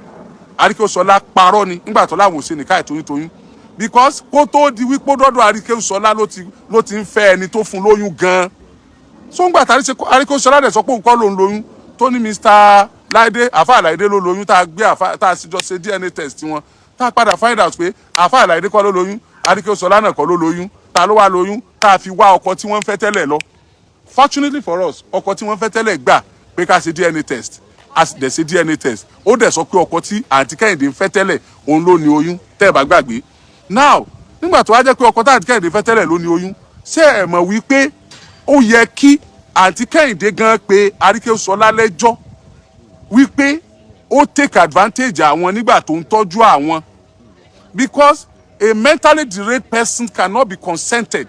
àríkéwú Ṣọlá parọ́ ni nígbà tó láwọn ò ṣe nìka ìtoyún because kó tó di wípé dọ́dọ̀ àríkéwú Ṣọlá ló ti ń fẹ́ ẹni tó fún lóyún gan-an so ń gbà àríkéwú Ṣọlá dẹ̀ sọ pé òun kọ́ ló ń lóyún tó ní Mr. Láìdé àfáà Láìdé ló lóyún tá a gbé tá a sì jọ ṣe DNA test wọn tá a padà find out pé àfáà Láìdé kọ́ ló lóyún àríkéwú Ṣọlá náà kọ́ ló lóyún ta ló wá lóyún tá a fi wá ọkọ tí wọ́n ń fẹ́ tẹ́lẹ̀ lọ fortunately for us ọkọ tí wọ́n fẹ́ tẹ́lẹ̀ gbà pé ká ṣe DNA test a sì dẹ̀ ṣe DNA test ó dẹ̀ sọ pé ọkọ tí àǹtí Kẹ́hìndé ń fẹ́ tẹ́lẹ̀ òun ló ní oyún tẹ́ ẹ bá gbàgbé now nígbà tó wá jẹ́ pé ọkọ tí àǹtí Kẹ́hìndé fẹ́ tẹ́lẹ̀ ló ní oyún ṣé ẹ mọ̀ wípé ó yẹ kí àǹtí Kẹ́hìndé gan pé Àríkẹ́ṣọlá lẹ́jọ́ wípé ó take advantage àwọn nígbà tó ń tọ́jú àwọn because a mentally deranged person cannot be consented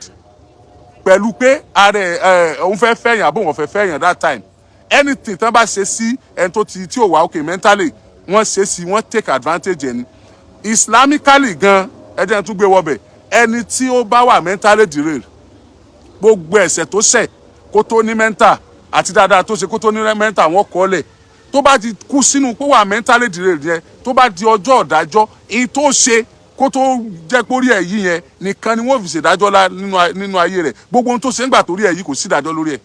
pẹ̀lú pé ààrẹ òun fẹ́ fẹ́yàn àbò wọn fẹ́ fẹ́yàn that time anything tán bá ṣe sí ẹni tó ti tí ò wá okay mentally wọ́n ṣe sí wọ́n take advantage ẹni islamically gan ẹjẹ́ tún gbé wọbẹ̀ ẹni tí ó bá wà mentally deranged gbogbo ẹ̀ṣẹ̀ tó ṣẹ̀ kó tó ní mental àti dáadáa tó ṣe kó tó ní mental wọ́n kọ́ lẹ̀ tó bá ti kú sínú pé wà mentally deranged yẹn tó bá di ọjọ́ ọ̀dájọ́ èyí tó ṣe kó tó jẹ́ pórí ẹ̀ yìí yẹn nìkan ni wọ́n fi ṣèdájọ́ nínú ayé rẹ̀ gbogbo ohun tó ṣe ń gbà torí ẹ̀ yìí kò sí ìdájọ́ lórí ẹ̀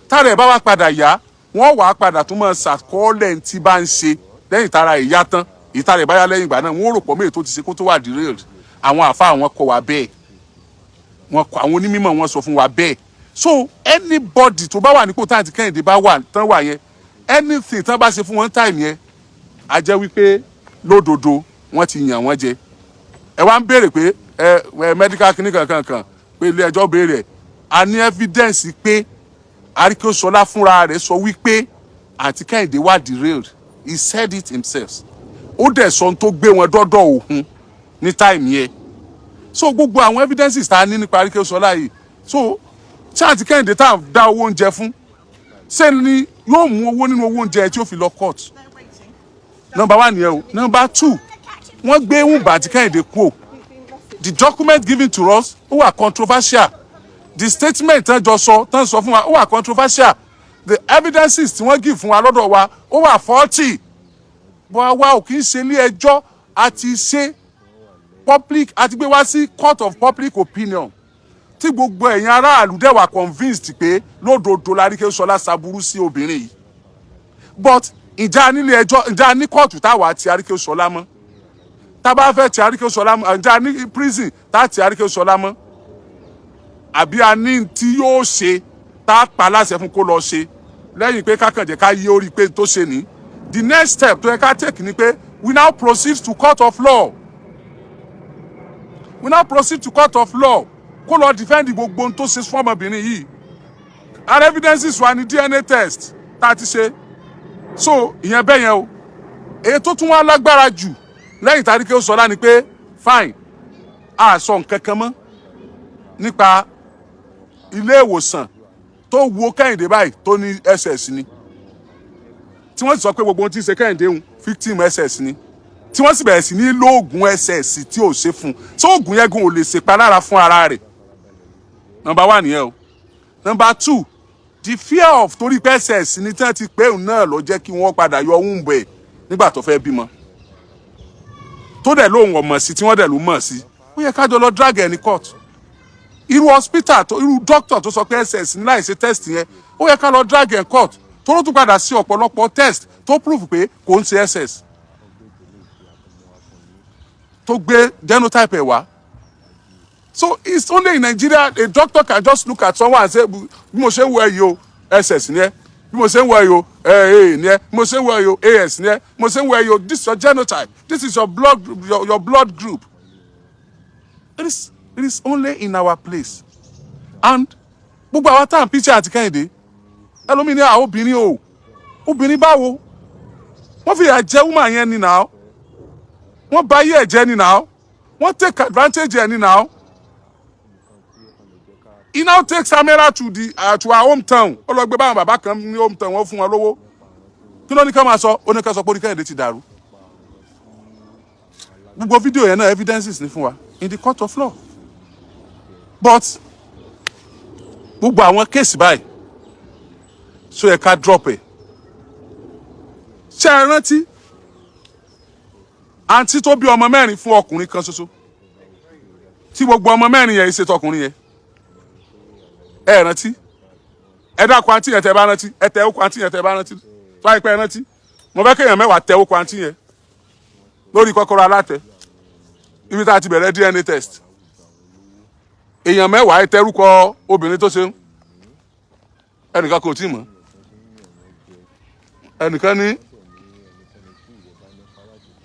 tára ẹ̀ bá wá padà yá wọ́n wàá padà tún máa ṣàkọọ́lẹ̀ tí bá ń ṣe lẹ́yìn tára ìyá tán ìtara ẹ̀ bá yá lẹ́yìn ìgbà náà wọ́n rò pọ̀ méjì tó ti ṣe kó tó wà derailed àwọn àfa àwọn kọ wa bẹ́ẹ̀ àwọn onímọ̀ wọn sọ fún wa bẹ́ẹ̀ so anybody tó bá wà nípò táǹtì Kẹ́hìndé bá wà tán wà yẹn anything tán bá ṣe fún wọn time yẹn a jẹ́ wípé lódodo wọ́n ti yàn wọ́n jẹ ẹ wá ń béèrè pé medical clinic kankan pé ilé ẹjọ́ béèrè a ní evidence pé Àríkẹ́ṣọlá fúnra rẹ̀ sọ wípé àǹtí Kẹ́hìndé wà derailed he said it himself ó dẹ̀ sọ tó gbé wọn dọ́dọ̀ òun ní time yẹn so gbogbo àwọn evidences tá a ní nípa Àríkẹ́ṣọlá yìí so tí àǹtí Kẹ́hìndé tá a dá owó oúnjẹ fún ṣé ni yóò mú owó nínú owó oúnjẹ tí ó fi lọ court number one yẹn o number two wọ́n gbé wùnbà àǹtí Kẹ́hìndé kú o the document given to us ó wà controversial the statement tán jọ sọ tán sọ fún wa ó wà controversial the evidences tí wọ́n give fún wa lọ́dọ̀ wa ó wà faulty bó wa ò kì í ṣe ilé ẹjọ́ àti ṣe public àti gbé wá sí court of public opinion tí gbogbo ẹ̀yin aráàlú dẹ̀ wà convinced pé lódodo l'Àríkẹ́ṣọlá ṣàbúrú sí obìnrin yìí but ìjà nílé ẹjọ́ ìjà ní kóòtù táwa ti Àríkẹ́ṣọlá mọ́ tá bá fẹ́ ti Àríkẹ́ṣọlá mọ́ ìjà ní prison tá ti Àríkẹ́ṣọlá mọ́ àbí a ní tí yóò ṣe tá a pa láṣẹ fún kó lọ ṣe lẹ́yìn pé kákànjẹ́ ká yí orí pé tó ṣe ní the next step tó yẹ ká take ni pé we now proceed to court of law kó lọ defend gbogbo ohun tó ṣe fún ọmọbìnrin yìí our evidences wà ní DNA test tá a ti ṣe so ìyẹn bẹ́ẹ̀ yẹn o èyí tó tún wá lágbára jù lẹ́yìn tí Àríkẹ́ṣọlá ni pé fine a sọ nǹkan kan mọ́ nípa ilé ìwòsàn tó wo Kẹ́hìndé báyìí tó ní SS ni tí wọ́n sì sọ pé gbogbo ohun tí ń ṣe Kẹ́hìndé ń victim SS ni tí wọ́n sì bẹ̀rẹ̀ sí ní lóògùn SS tí ò ṣe fún un tí oògùn yẹn gan ò lè ṣèpalára fún ara rẹ̀ number one yẹn o number two the fear of torí pé SS ni tí wọ́n ti pé òun náà lọ jẹ́ kí wọ́n padà yọ ohun bẹ̀ nígbà tó fẹ́ bímọ tó dẹ̀ lóhùn ọmọ sí tí wọ́n dẹ̀ ló mọ̀ sí ó yẹ ká jọ lọ drag ẹ̀ ní court irú hospital tó irú doctor tó sọ pé SS ní láì ṣe test yẹn ó yẹ ká lọ drag ẹ̀ court tó ló tún padà sí ọ̀pọ̀lọpọ̀ test tó prove pé kò ń ṣe SS tó gbé genotype ẹ̀ wá so it's only in Nigeria a doctor can just look at someone and say bí mo ṣe ń wọ ẹyọ SS ni ẹ bí mo ṣe ń wọ ẹyọ AA ni ẹ bí mo ṣe ń wọ ẹyọ AS ni ẹ bí mo ṣe ń wọ ẹyọ this is your genotype this is your blood group it is only in our place and gbogbo àwọn tá à ń picture àti Kẹ́hìndé ẹlòmíì ní àwọn obìnrin o obìnrin báwo wọ́n fi ìyà jẹ woman yẹn ni now wọ́n bà ayé ẹ̀ jẹ́ ni now wọ́n take advantage ẹ̀ ni now he now takes Samira to our hometown ó lọ gbé báwọn bàbá kan ní hometown wọ́n fún wọn lówó kí ló ní ká máa sọ ó ní ká sọ pé orí Kẹ́hìndé ti dàrú gbogbo fídíò yẹn náà evidences ní fún wa in the court of law but gbogbo àwọn kéèsì báyìí so yẹ ká drop ẹ̀ ṣé ẹ rántí àǹtí tó bí ọmọ mẹ́rin fún ọkùnrin kan ṣoṣo tí gbogbo ọmọ mẹ́rin yẹn ṣe tọkùnrin yẹn ẹ rántí ẹ dákun àǹtí yẹn tẹ bá rántí ẹ tẹ okùn àǹtí yẹn tẹ bá rántí tó àìpẹ́ ẹ rántí mo fẹ́ kéèyàn mẹ́wàá tẹ okùn àǹtí yẹn lórí kọ́kọ́rọ́ alátẹ ibi tá a ti bẹ̀rẹ̀ DNA test èèyàn mẹ́wàá ẹ tẹrúkọ obìnrin tó ṣe ń ẹnìkan kò tí ì mọ̀ ẹnìkan ní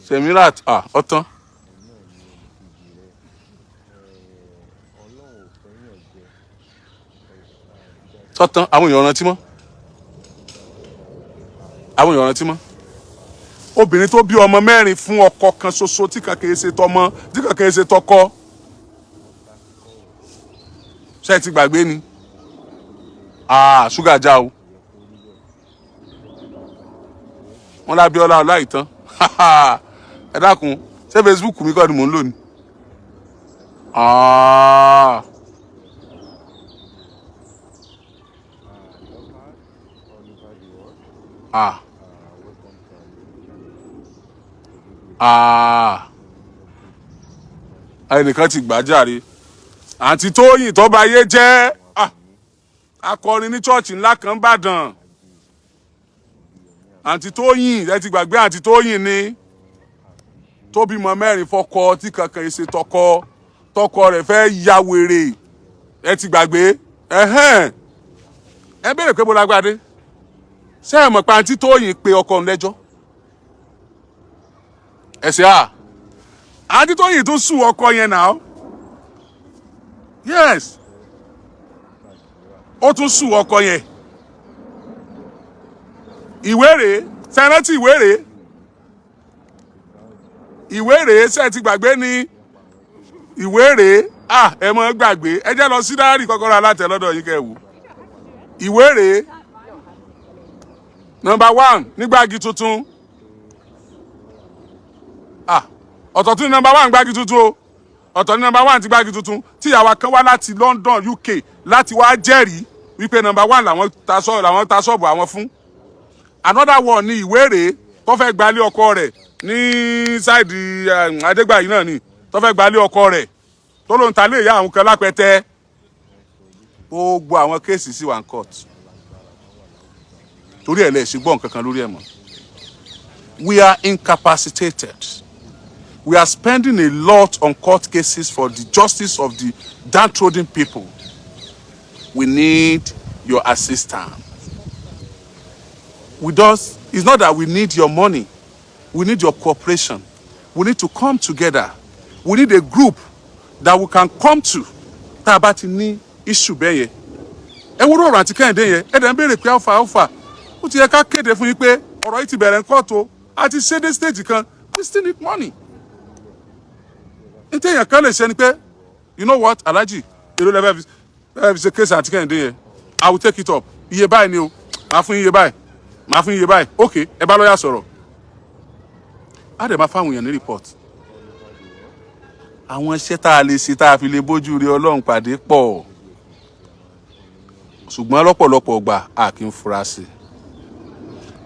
Semirat ọ̀tán. Sọ́tán àwọn èèyàn rántí mọ́. Àwọn èèyàn rántí mọ́. Obìnrin tó bí ọmọ mẹ́rin fún ọkọ kan ṣoṣo tí kan kìí ṣe tọmọ tí kan kìí ṣe tọkọ. Ṣé ẹ ti gbàgbé ni? Ṣúgà já o. Wọ́n lábíọ́lá ọláìtàn. Ẹ dákun ṣé Facebook mi kọ́ ni mò ń lò ní. Ẹnìkan ti gbàjáre. Àǹtí Tóyìn tó bá yé jẹ́ akọrin ní chọ́ọ̀chì ńlá kan Ìbàdàn. Àǹtí Tóyìn ẹ ti gbàgbé àǹtí Tóyìn ni tó bímọ mẹ́rin fọ́kọ tí kankan ṣe tọkọ rẹ̀ fẹ́ ya wèrè. Ẹ ti gbàgbé ẹ béèrè pé mo lágbádé ṣé ẹ mọ̀ pé àǹtí Tóyìn pe ọkọ òun lẹ́jọ́ ẹ̀sẹ̀ àǹtí Tóyìn tún sùn ọkọ yẹn náà yes ó tún sùn ọkọ yẹn ìwé rèé sẹ́rántì ìwé rèé ṣé ẹ ti gbàgbé ni ìwé rèé ẹ mọ̀ gbàgbé ẹ jẹ́ lọ sí dáárì kọ́kọ́rọ́ alátẹ lọ́dọ̀ yín kẹ́ wò ìwé rèé number 1 nígbàgì tuntun ọ̀tọ̀ tún ní number 1 gbági tuntun o ọ̀tọ̀ ní number 1 ti gbági tuntun tí ìyàwó kan wá láti London UK láti wá jẹ́rìí wípé number 1 làwọn ta ṣọ́ọ̀bù àwọn fún another one ní ìwé rèé tó fẹ́ gbalé ọkọ rẹ̀ ní sáìdì Adégbàyí náà ni tó fẹ́ gbalé ọkọ rẹ̀ tó ló ń ta lé ìyá àwọn kan lápẹtẹ gbogbo àwọn kéèsì sí wà ń court torí ẹ̀ lẹ̀ ṣe gbọ́ nǹkan kan lórí ẹ̀ mọ́. We are incapacitated. We are spending a lot on court cases for the justice of the downtrodden people. We need your assistance. It's not that we need your money. We need your cooperation. We need to come together. We need a group that we can come to. Tá a bá ti ní issue bẹ́ẹ̀ yẹn. Ẹ wo ọ̀rọ̀ àti Kẹ́hìndé yẹn. Ẹ dẹ̀ ń béèrè pé alpha. Ó ti yẹ ká kéde fún yín pé ọ̀rọ̀ yìí ti bẹ̀rẹ̀ ń kọ́ tó. A ti ṣe dé stage kan. We still need money. Ntẹ̀yàn kan lè ṣe ni pé you know what Alhaji èrò lẹ́fẹ̀ẹ́ fi ṣe kéésì àti Kẹ́hìndé yẹn. I will take it up. Iye báyìí ni o. Màá fún iye báyìí. Ok ẹ bá lọ́yà sọ̀rọ̀. Á dẹ̀ máa fáwọn èèyàn ní report. Àwọn iṣẹ́ tá a lè ṣe tá a fi lè bójú rí Ọlọ́run pàdé pọ̀. Ṣùgbọ́n lọ́pọ̀lọpọ̀ ọgbà a kì í fura sí.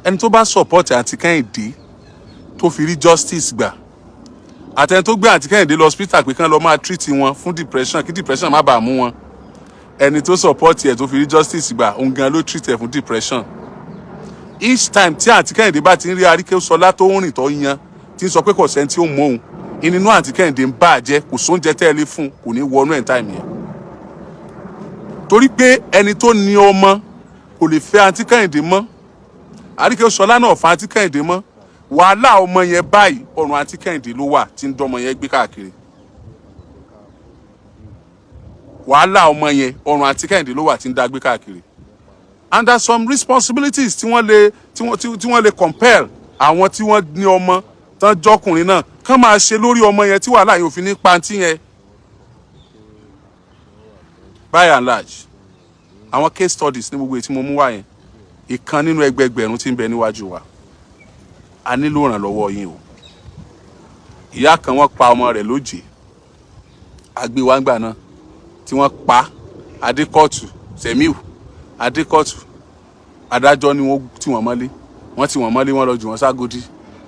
Ẹni tó bá support àti Kẹ́hìndé tó fi rí justice gbà. Àtẹni tó gbé àti Kẹ́hìndé lọ hospital pé kán lọ máa treat wọn fún depression kí depression má bàa mú wọn. Ẹni tó support ẹ̀ tó fi rí justice gbà òun gan ló treat ẹ̀ fún depression. Each time tí àti Kẹ́hìndé bá ti ń rí Aríkẹ́sọlá tó ń rìn tó yan tí ń sọ pé kò sẹ́ni tí ó mú òun inú àti Kẹ́hìndé ń bà jẹ́ kò sóúnjẹ tẹ́lẹ̀ fún kò ní wọnú ẹ̀ time yẹn. Torí pé ẹni tó ní ọmọ kò lè fẹ́ àti Kẹ́hìndé mọ́ Aríkẹ́sọlá náà fẹ́ àti Kẹ́hìndé mọ́ wàhálà ọmọ yẹn báyìí ọrùn àti Kẹ́hìndé ló wà tí ń dọ́mọ yẹn gbé káàkiri wàhálà ọmọ yẹn ọrùn àti Kẹ́hìndé ló wà tí ń dá gbé káàkiri and there are some responsibilities tí wọ́n lè compel àwọn tí wọ́n ní ọmọ tán jọkùnrin náà kán máa ṣe lórí ọmọ yẹn tí wàhálà yẹn ò fi ní pantí yẹn. By and large àwọn case studies ní gbogbo èyí tí mo mú wá yẹn ìkan nínú ẹgbẹgbẹ̀rún tí ń bẹ níwájú wa a nílò ìrànlọ́wọ́ yín o. Ìyá kan wọ́n pa ọmọ rẹ̀ lójé agbéwágbà náà tí wọ́n pa Adékọ̀tù Sẹ̀míù Adékọ̀tù adájọ́ ni wọ́n tì wọ́n mọ́lé wọ́n lọ jù wọ́n ságódì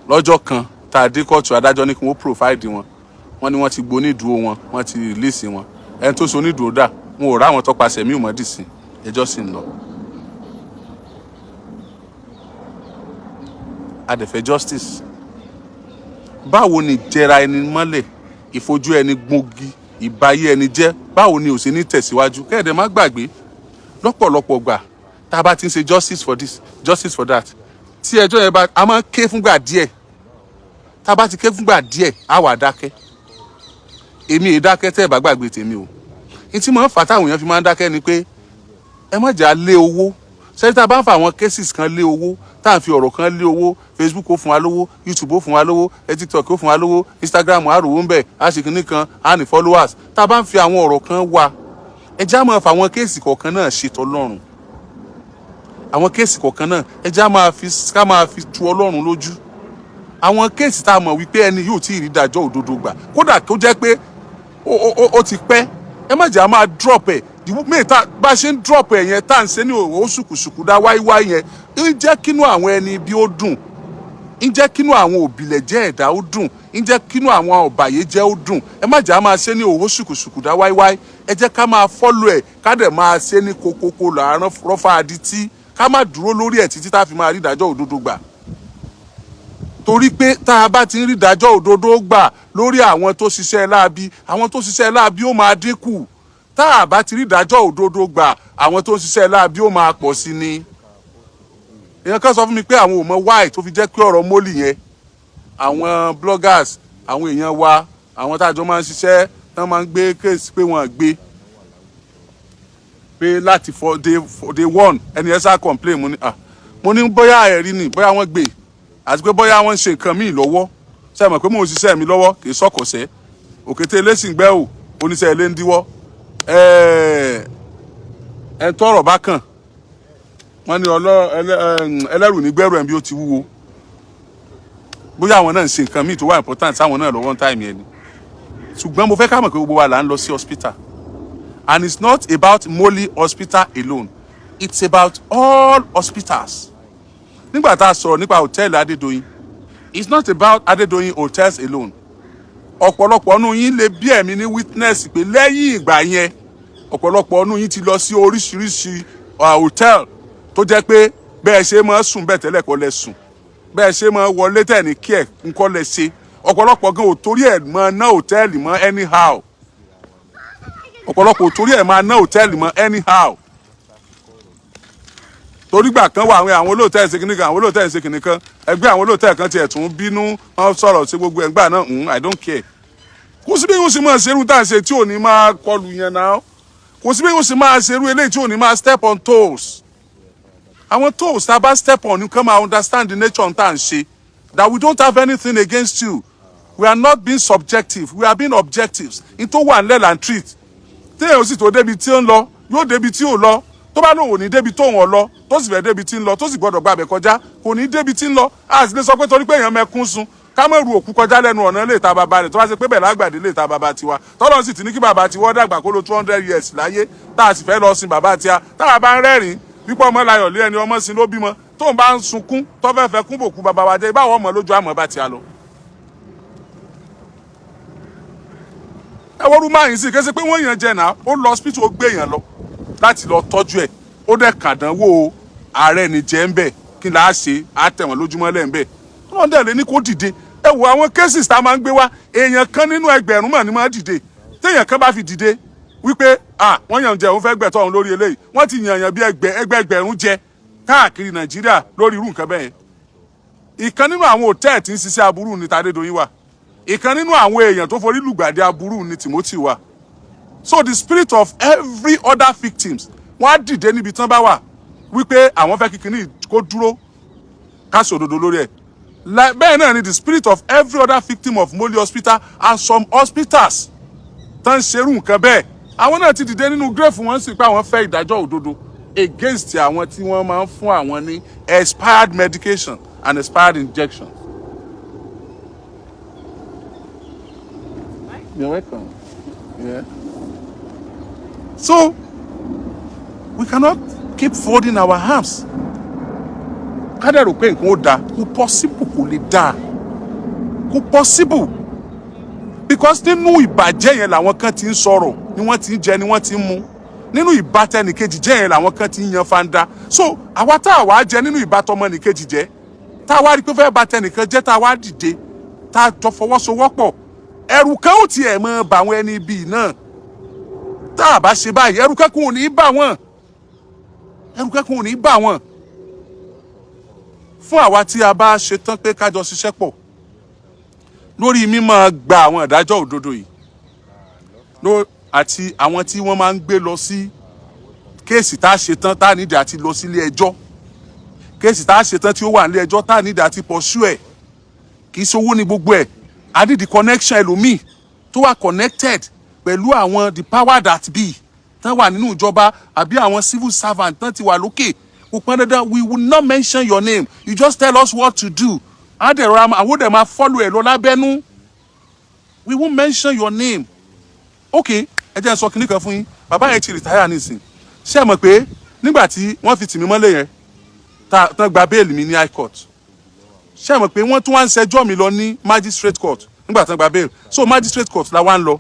lọ́jọ́ kan tá Adékọ̀tù adájọ́ ní kí wọ́n provide wọ́n ní wọ́n ti gbónídùú wọ́n ti release wọn ẹni tó so onídùú dà wọn ò ráwọn tọ́pa Sẹ̀míù mọ́dì sí ẹjọ́ sì ń lọ. Adẹ̀fẹ́ justice báwo ni jẹra ẹni mọ́lẹ̀ ìfojú ẹni gbógi ìbáyé ẹni jẹ́ báwo ni ò sí ní tẹ̀síwájú kẹ́ẹ̀dẹ̀ má gbàgbé lọ́pọ̀lọpọ̀ gbà tá a bá ti ń ṣe justice for this justice for that tí ẹjọ́ yẹn bá a máa ń ké fúngbà díẹ̀ tá a bá ti ké fúngbà díẹ̀ á wà dákẹ́ èmi ì dákẹ́ tẹ́ ẹ̀ bá gbàgbé tèmi o ní tí mo ń fà táwọn èèyàn fi máa ń dákẹ́ ni pé ẹ má jà lé owó sẹ́ni tá a bá ń fa àwọn cases kan lé owó tá à ń fi ọ̀rọ̀ kan lé owó Facebook ó fún wa lówó YouTube ó fún wa lówó TikTok ó fún wa lówó Instagram á rówó ń bẹ̀ á ṣe kinní kan á ní followers tá a bá ń fi àwọn ọ̀rọ̀ kan wá ẹ já máa fa àwọn kéèsì kọ̀ọ̀kan náà ṣètò Ọlọ́run àwọn kéèsì kọ̀ọ̀kan náà ẹ já máa fi tu Ọlọ́run lójú àwọn kéèsì tá a mọ̀ wípé ẹni yóò tí ì rí dájọ́ òdodo gbà kódà tó jẹ́ pé ó ti pẹ́ ẹ má jà máa drop ẹ̀ mẹ́ta bá ṣe ń drop ẹ̀ yẹn tá à ń ṣe ní òwò ṣùkùṣùkù dá wáíwáí yẹn ń jẹ́ kínú àwọn ẹni bí ó dùn ń jẹ́ kínú àwọn òbílẹ̀jẹ́ ẹ̀dá ó dùn ń jẹ́ kínú àwọn ọ̀bàyéjẹ́ ó dùn ẹ má jà máa ṣe ní òwò ṣùkùṣùkù dá wáíwáí ẹ jẹ́ ká máa follow ẹ̀ ká dẹ̀ máa ṣe ní kokoko làárọ̀ rọ́fà adití ká má dúró lórí ẹ̀ títí tá a fi máa rí ìdájọ́ òdodo gbà torí pé tá a bá ti ń rí ìdájọ́ òdodo gbà lórí àwọn tó ṣiṣẹ́ láabi ó máa dínkù tá a bá ti rí ìdájọ́ òdodo gbà àwọn tó ń ṣiṣẹ́ láabi ó máa pọ̀ sí ni. èèyàn kan sọ fún mi pé àwọn ò mọ why tó fi jẹ́ pé ọ̀rọ̀ mólì yẹn àwọn bloggers àwọn èèyàn wa àwọn tájọ máa ń ṣiṣẹ́ tán máa ń gbé kéèsì pé wọ́n gbé pé láti for day one ẹni ẹ sá complain mo ní bóyá ẹ̀rí ni bóyá wọ́n gbé àti pé bóyá wọ́n ń ṣe nǹkan míì lọ́wọ́ ṣe mọ̀ pé mò ń ṣiṣẹ́ mi lọ́wọ́ kì í sọ̀kọ̀ṣẹ́ òkété lẹ́sìn gbẹ́ ò oníṣẹ́ ilé ń díwọ́ ẹ tọrọ bá kàn wọ́n ní ẹlẹ́rù ní gbẹ́rù ẹ̀ bí ó ti wúwo bóyá àwọn náà ń ṣe nǹkan míì tó wà important sáwọn náà lọ́wọ́ time yẹn ni ṣùgbọ́n mo fẹ́ ká mọ̀ pé gbogbo wa là ń lọ sí hospital and it's not about Moli hospital alone it's about all hospitals nígbà tá a sọ̀rọ̀ nípa hòtẹ́ẹ̀lì Adédoyin it's not about Adédoyin hotels alone ọ̀pọ̀lọpọ̀ ọ̀nù yín lè bí ẹ̀mí ní witness pé lẹ́yìn ìgbà yẹn ọ̀pọ̀lọpọ̀ ọ̀nù yín ti lọ sí oríṣiríṣi hòtẹ́ẹ̀lì tó jẹ́ pé bẹ́ẹ̀ ṣe máa sùn bẹ́ẹ̀ tẹ́lẹ̀ kọ́ lẹ sùn bẹ́ẹ̀ ṣe máa wọlé tẹ̀ ní kí ẹ̀ ń kọ́ lẹ ṣe ọ̀pọ̀lọpọ̀ gan ò torí ẹ̀ máa ná hòtẹ́ẹ̀lì mọ́ anyhow ọ̀pọ̀lọpọ̀ ò torí ẹ̀ máa ná hòtẹ́ẹ̀lì mọ́ anyhow torí gbà kan wà àwọn olóòtẹ́ẹ̀lì ṣe kìnìkan àwọn olóòtẹ́ẹ̀lì ṣe kìnìkan ẹgbẹ́ àwọn olóòtẹ́ẹ̀lì kan tiẹ̀ tún bínú wọ́n sọ̀rọ̀ sí gbogbo ẹgbẹ́ náà I don't care kò sí bí yóò ṣe máa ṣerú tá à ń ṣe tí ò ní máa kọlù yẹn náà kò sí bí yóò ṣe máa ṣerú eléyìí tí ò ní máa step on toes àwọn toes tá a bá step on nìkan máa understand the nature tá à ń ṣe that we don't have anything against you we are not being subjective we are being objectives in tó wà nílẹ̀ and treat téèyàn sì tó débi tí ó ń lọ yóò débi tí ò lọ tó bá lóun ò ní débi tóun ọ̀ lọ tó sì fẹ́ débi tí ń lọ tó sì gbọ́dọ̀ gbàbẹ̀ kọjá kò ní débi tí ń lọ a sì lè sọ pé torí pé èèyàn mẹ́kún sun ká mọ̀ ru òkú kọjá lẹ́nu ọ̀nà lè ta bàbá rẹ̀ tó bá ṣe pé bẹ́ẹ̀ lágbàdé lè ta bàbá tiwa tọ́lọ́ sì ti ní kí bàbá tiwọ́ dàgbà kó lo 200 years láyé tá a sì fẹ́ lọ sin bàbá tiwa táwa bá ń rẹ́rìn wípé ọmọ láyọ̀ lé ẹni ọmọ sin ló bímọ tóun bá ń sunkún tó fẹ́ kún bòkú bàbá wa jẹ́ báwọn ọmọ lójú àmọ́ bá tiwa lọ. ẹ wọ́n máa yín sí kése pé wọ́n yàn jẹ náà ó lọ hospital ó gbé yàn lọ láti lọ tọ́jú ẹ̀ ó dẹ̀ kàdánwò ààrẹ ní jẹ́ ń bẹ̀ kí là á ṣe á tẹ̀ wọ́n lójúmọ́ lẹ́ ń bẹ̀ wọ́n dẹ̀ lé ní kó dìde ẹ wo àwọn cases tá a máa ń gbé wá èèyàn kan nínú ẹgbẹ̀rún mọ̀ ní máa dìde téèyàn kan bá fi dìde wípé wọ́n yàn jẹ òun fẹ́ gbẹ̀tọ́ òun lórí eléyìí wọ́n ti yàn bí ẹgbẹ̀rún jẹ káàkiri Nàìjíríà lórí irú nǹkan bẹ́ẹ̀ ìkan nínú àwọn hòtẹ́ẹ̀lì tí ń ṣiṣẹ́ aburú ní Adédoyin wà ìkan nínú àwọn èèyàn tó forí lùgbàdì aburú ní Timothy wà so the spirit of every other victims wọ́n á dìde níbi tán bá wà wípé àwọn fẹ́ kíkiní kó dúró ká sòdodo lórí ẹ̀ bẹ́ẹ̀ náà ni the spirit of every other victim of Moli hospital and some hospitals tán ṣerú nǹkan bẹ́ẹ̀ àwọn náà ti dìde nínú gírèfù wọn sì pé àwọn fẹ́ ìdájọ́ òdodo against àwọn tí wọ́n máa ń fún àwọn ní expired medication and expired injection. You're welcome. Yeah. So we cannot keep folding our arms. Ká dẹ̀ rò pé nǹkan ó dáa kò possible kò lè dáa kò possible because nínú ìbàjẹ́ yẹn làwọn kan ti ń sọ̀rọ̀ ni wọ́n ti ń jẹ ni wọ́n ti ń mu nínú ìbátẹnìkejì jẹ́ yẹn làwọn kan ti ń yan fanda so àwa tá a wá jẹ nínú ìbátọmọnìkejì jẹ́ tá a wá rí pé fẹ́ bátẹnìkan jẹ́ tá a wá dìde tá a jọ fọwọ́sowọ́pọ̀ ẹ̀rù kan ó tiẹ̀ mọ bà àwọn ẹni bíi náà tá a bá ṣe báyìí ẹ̀rù kankan ò ní bà wọ́n ẹ̀rù kankan ò ní bà wọ́n fún àwa tí a bá ṣe tán pé ká jọ ṣiṣẹ́ pọ̀ lórí mímọ́ gba àwọn ìdájọ́ òdodo yìí àti àwọn tí wọ́n máa ń gbé lọ sí kéèsì tá a ṣe tán tá a nídìí àti lọ sílé ẹjọ́ kéèsì tá a ṣe tán tí ó wà nílé ẹjọ́ tá a nídìí àti pursue ẹ̀ kì í ṣowó ní gbogbo ẹ̀ a need the connection ẹlòmíì tó wà connected pẹ̀lú àwọn the power that be tán wà nínú ìjọba àbí àwọn civil servant tán ti wà lókè kò pọn dandan we will not mention your name you just tell us what to do àwọn òde máa follow ẹ̀ lọ lábẹ́nú we won't mention your name okay ẹ jẹ́ n sọ kinní kan fún yín bàbá yẹn ti retire nísìn ṣé ẹ mọ̀ pé nígbà tí wọ́n fi tì mí mọ́lé yẹn tán gba bẹ́ẹ̀lì mi ní high court ṣé ẹ mọ̀ pé wọ́n tún wá ń ṣẹjọ́ mi lọ ní magistrate court nígbà tán gba bẹ́ẹ̀lì so magistrate court la wá ń lọ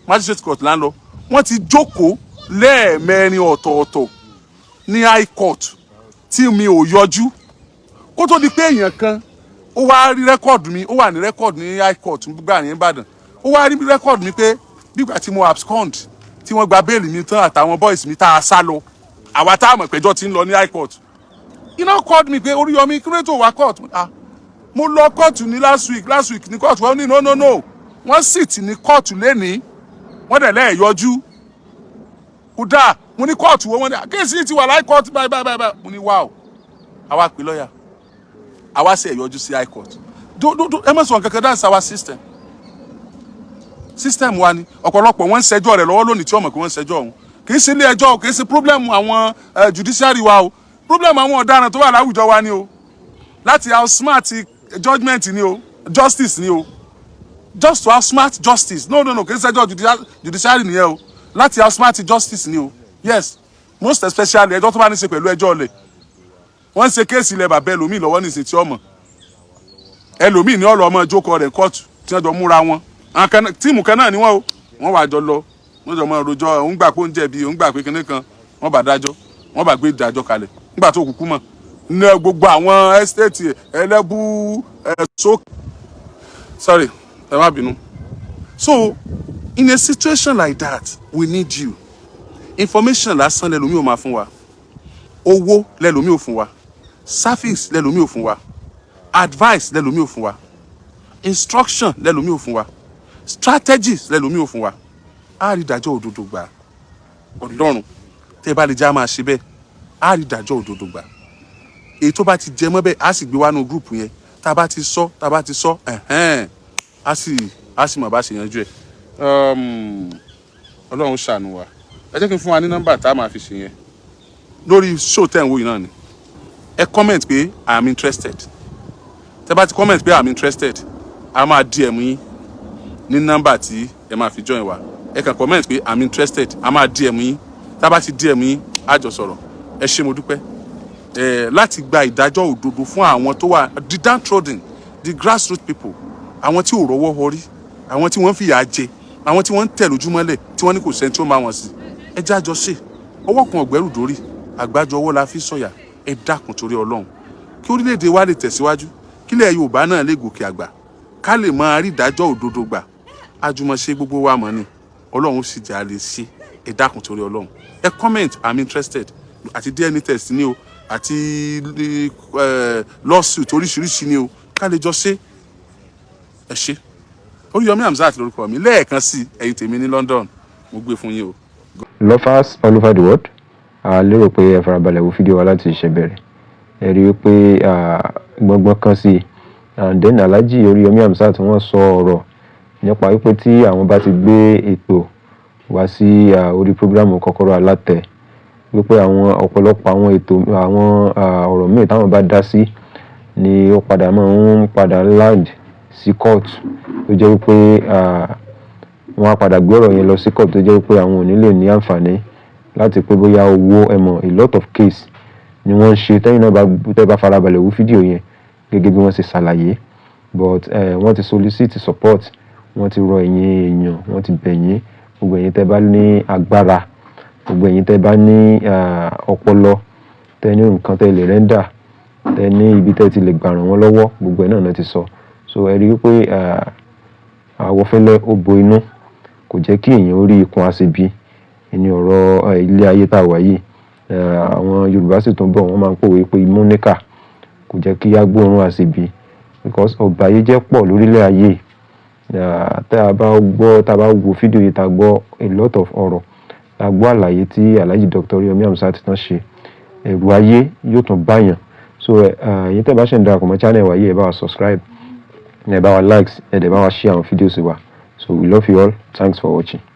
magistrate court la ń lọ wọ́n ti jókòó lẹ́ẹ̀mẹrin ọ̀tọ̀ọ̀tọ̀ ní high court tí mi ò yọjú kó tó di pé èèyàn kan ó wá rí rẹ́kọ̀dù mi ó wà ní rẹ́kọ̀dù ní high court gbà ní Ìbàdàn ó wá rí rẹ́kọ̀dù mi pé bígbà tí mo abscond tí wọ́n gba bẹ́ẹ̀lì mi tán àtàwọn boys mi tá a sá lọ àwa tá a mọ̀ péjọ ti ń lọ ní high court he now called me pé Oriyomi kúrẹ́tò wá court mo lọ court ní last week ní court wọ́n ní no wọ́n sit ní court lẹ́nìí wọ́n dẹ̀ lẹ́ẹ̀ yọjú kódà mo ní court wo wọ́n ní kéèsì ti wà high court báyìí mo ní wow àwa pè lọ́yà àwa sì yọjú sí high court ẹ mọ̀ sọ kankan that's our system wa ni ọ̀pọ̀lọpọ̀ wọ́n ń ṣẹjọ́ rẹ̀ lọ́wọ́ lónìí tí wọ́n mọ̀ pé wọ́n ń ṣẹjọ́ ọ̀hún kì í ṣe ilé ẹjọ́ kì í ṣe problem àwọn judiciary wa o problem àwọn ọ̀daràn tó wà láwùjọ wa ni o láti outsmart judgement ni o justice ni o just to outsmart justice no kì í ṣẹjọ́ judiciary nìyẹn o láti outsmart justice ni o yes most especially ẹjọ́ tó bá ní ṣe pẹ̀lú ẹjọ́ ọ̀lẹ̀ wọ́n ń ṣe kéèsì ilẹ̀ bàbá ẹlòmíì lọ́wọ́ nísìnyí tí ọmọ ẹlòmíì ní ọ̀rọ̀ ọmọ ìjókòó rẹ̀ kóòtù tí wọ́n jọ múra wọn tíìmù kan náà ni wọ́n o wọ́n wà jọ lọ wọ́n jọ mọ rojọ́ òun gbà pé ó ń jẹ̀bi òun gbà pé kinní kan wọ́n bá dájọ́ wọ́n bá gbé ìdájọ́ kalẹ̀ nígbà tó kúkú mọ̀ ní gbogbo àwọn ẹ́stéètì ẹlẹ́bù sorry ẹ má bínú. So in a situation like that we need you information lásán lẹ́lòmíì ò máa fún wa owó lẹ́lòmíì ò fún wa service lẹ́lòmíì ò fún wa advice lẹ́lòmíì ò fún wa instruction lẹ́lòmíì ò fún wa strategies lẹ́lòmíì ò fún wa á rí ìdájọ́ òdodo gbà Ọlọ́run tẹ́ bá lè já máa ṣe bẹ́ẹ̀ á rí ìdájọ́ òdodo gbà èyí tó bá ti jẹ mọ́ bẹ́ẹ̀ á sì gbé wá nínú gúrùpù yẹn tá a bá ti sọ á sì mọ̀ bá ṣe yanjú ẹ̀ Ọlọ́run ṣàánú wa ẹ jẹ́ kí n fún wa ní nọ́mbà tá a máa fi ṣe yẹn lórí show tẹ́ ń wò yìí náà ni ẹ comment pé I am interested tẹ́ bá ti comment pé I am interested a máa DM yín ní nọ́mbà tí ẹ máa fi join wa ẹ kàn comment pé I am interested a máa DM yín tá a bá ti DM yín á jọ sọ̀rọ̀ ẹ ṣé mo dúpẹ́ láti gba ìdájọ́ òdodo fún àwọn tó wà the downtrodden the grassroots people àwọn tí ò rọ́wọ́ họrí àwọn tí wọ́n fìyà jẹ àwọn tí wọ́n ń tẹ̀ lójúmọ́lẹ̀ tí wọ́n ní kò sẹ́ni tí ó máa wọ̀n sí ẹ jájọ ṣe ọwọ́ kan ọ̀gbẹ́rù dórí àgbájọ ọwọ́ la fi sọ̀yà ẹ dákun torí Ọlọ́run kí orílẹ̀-èdè wa lè tẹ̀síwájú kílẹ̀ Yorùbá náà lè gòkè àgbà ká lè máa rí ìdájọ́ òdodo gbà àjùmọ̀ṣe gbogbo wa mọ̀ ni Ọlọ́run sì jà lè ṣe ẹ dákun torí Ọlọ́run ẹ comment I'm interested àti DNA test ni o àti lawsuit oríṣiríṣi ni o ká lè jọ ṣe ẹ ṣe Oriyomi Hamzat lórúkọ mi lẹ́ẹ̀kan sí ẹ̀yin tèmi ní London mo gbé fún yín o. Lovers all over the world a lérò pé ẹ farabalẹ̀ wo fídíò wa láti ìṣẹ̀bẹ̀rẹ̀ ẹ rí i pé gbọ́ngbọ́n kan sí i and then Alhaji Oriyomi Hamzat wọ́n sọ ọ̀rọ̀ nípa wípé tí àwọn bá ti gbé ètò wá sí orí programu Kọ́kọ́rọ́ Alátẹ wípé àwọn ọ̀pọ̀lọpọ̀ àwọn ètò àwọn ọ̀rọ̀ míì táwọn bá dá sí ni ó padà máa ń padà land sí court tó jẹ́ wípé wọ́n á padà gbé ọ̀rọ̀ yẹn lọ sí court tó jẹ́ wípé àwọn ò ní lè ní àǹfààní láti pé bóyá owó ẹ̀mọ̀ a lot of case ni wọ́n ń ṣe tẹ́yìn náà tẹ́ bá farabalẹ̀ wo fídíò yẹn gẹ́gẹ́ bí wọ́n ṣe ṣàlàyé but wọ́n ti solicit support wọ́n ti rọ ẹ̀yin èèyàn wọ́n ti bẹ̀yìn gbogbo ẹ̀yin tẹ́ bá ní agbára gbogbo ẹ̀yin tẹ́ bá ní ọpọlọ tẹ́ ní nǹkan tẹ́ lè rẹ́ńdà tẹ́ ní ibi tẹ́ ti lè gbà ràn wọ́n lọ́wọ́ gbogbo ẹ̀ náà ti sọ so ẹ rí i pé àwọ̀fẹ́lẹ́ ó bo inú kò jẹ́ kí èèyàn ó rí ikùn àṣebí ní ọ̀rọ̀ ilé ayé tá a wà yìí àwọn Yorùbá sì tún bọ̀ wọ́n máa ń pòwe pé imú níkà kò jẹ́ kí á gbóòórùn àṣebi because ọ̀bàyéjẹ́ pọ̀ lórílẹ̀ ayé. Tá a bá wo fídíò yìí, tá a gbọ́ a lot of ọ̀rọ̀, tá a gbọ́ àlàyé tí Alhaji Dr. Oriyomi Hamzat tán ṣe, ẹ̀rù ayé yóò tún báyàn. So ẹ̀yin tẹ́ bá ṣe ń darapọ̀ mọ́ channel wa yìí, ẹ bá wa subscribe, ẹ bá wa likes, ẹ dẹ̀ bá wa share àwọn fídíò sí wa. So we love you all. Thanks for watching.